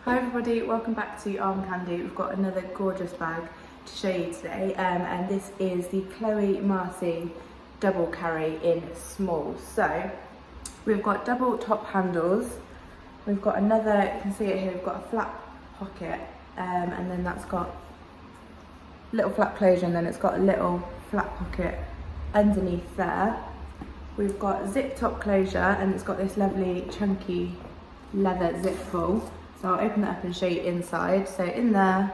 Hi everybody, welcome back to Armcandy. We've got another gorgeous bag to show you today, and this is the Chloé Marcie double carry in small. So we've got double top handles, we've got another, you can see it here, we've got a flap pocket, and then that's got little flap closure, and then it's got a little flap pocket underneath there. We've got zip top closure, and it's got this lovely chunky leather zip pull. So I'll open it up and show you inside. So in there,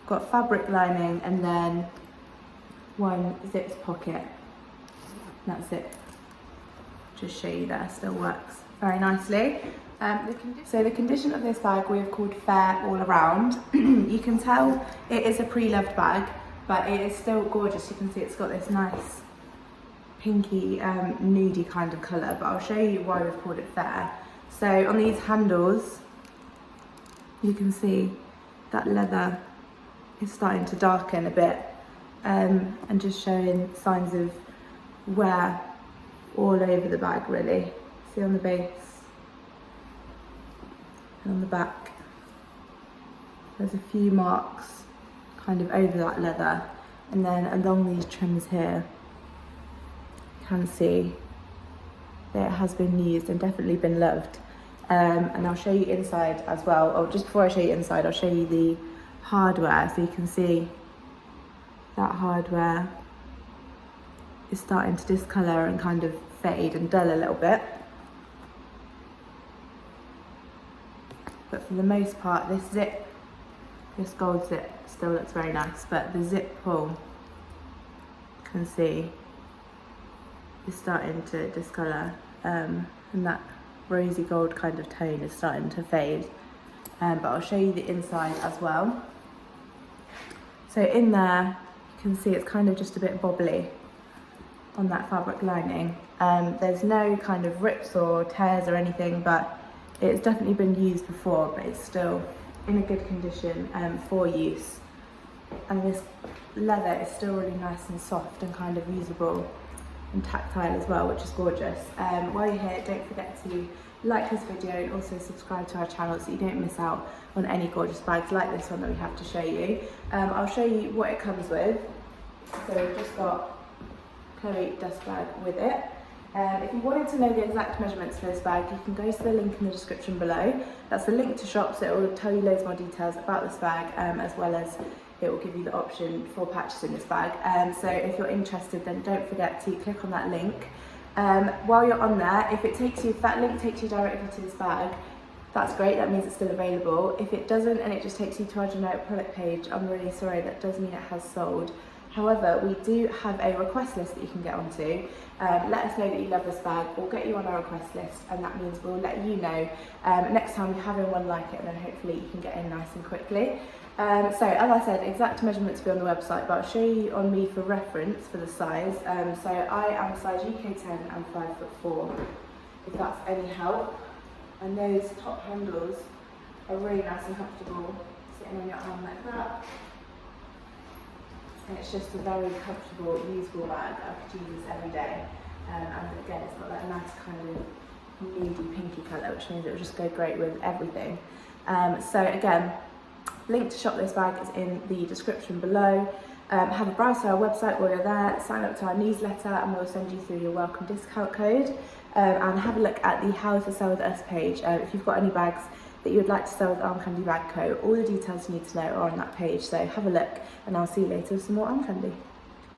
I've got fabric lining and then one zipped pocket. That's it. Just show you there, still works very nicely. So the condition of this bag we have called fair all around. You can tell it is a pre-loved bag, but it is still gorgeous. You can see it's got this nice pinky, nudie kind of colour, but I'll show you why we've called it fair. So on these handles, you can see that leather is starting to darken a bit, and just showing signs of wear all over the bag really. See on the base and on the back, there's a few marks kind of over that leather, and then along these trims here, you can see that it has been used and definitely been loved. And I'll show you inside as well. Or just before I show you inside, I'll show you the hardware. So you can see that hardware is starting to discolour and kind of fade and dull a little bit. But for the most part, this gold zip still looks very nice, but the zip pull, you can see, is starting to discolour, and that rosy gold kind of tone is starting to fade, but I'll show you the inside as well. So in there, you can see it's kind of just a bit bobbly on that fabric lining. There's no kind of rips or tears or anything, but it's definitely been used before, but it's still in a good condition for use. And this leather is still really nice and soft and kind of usable and tactile as well, which is gorgeous. While you're here, don't forget to like this video and also subscribe to our channel so you don't miss out on any gorgeous bags like this one that we have to show you. I'll show you what it comes with. So we've just got Chloé dust bag with it. If you wanted to know the exact measurements for this bag, you can go to the link in the description below. That's the link to shop, so it will tell you loads more details about this bag, as well as it will give you the option for purchasing this bag. So if you're interested, then don't forget to click on that link. While you're on there, if that link takes you directly to this bag, that's great, that means it's still available. If it doesn't and it just takes you to our generic product page, I'm really sorry, that does mean it has sold. However, we do have a request list that you can get onto. Let us know that you love this bag, we'll get you on our request list, and that means we'll let you know next time we have one like it, and then hopefully you can get in nice and quickly. So as I said, exact measurements will be on the website, but I'll show you on me for reference for the size. So I am size UK 10 and 5'4", if that's any help. And those top handles are really nice and comfortable, sitting on your arm like that. And it's just a very comfortable, usable bag. I could use this every day. And again, it's got that nice kind of nudie pinky colour, which means it will just go great with everything. So again, link to shop this bag is in the description below. Have a browse to our website while you're there, sign up to our newsletter, and we'll send you through your welcome discount code. And have a look at the How to Sell With Us page. If you've got any bags that you would like to sell with Armcandy Bag Co, all the details you need to know are on that page. So have a look, and I'll see you later with some more Armcandy.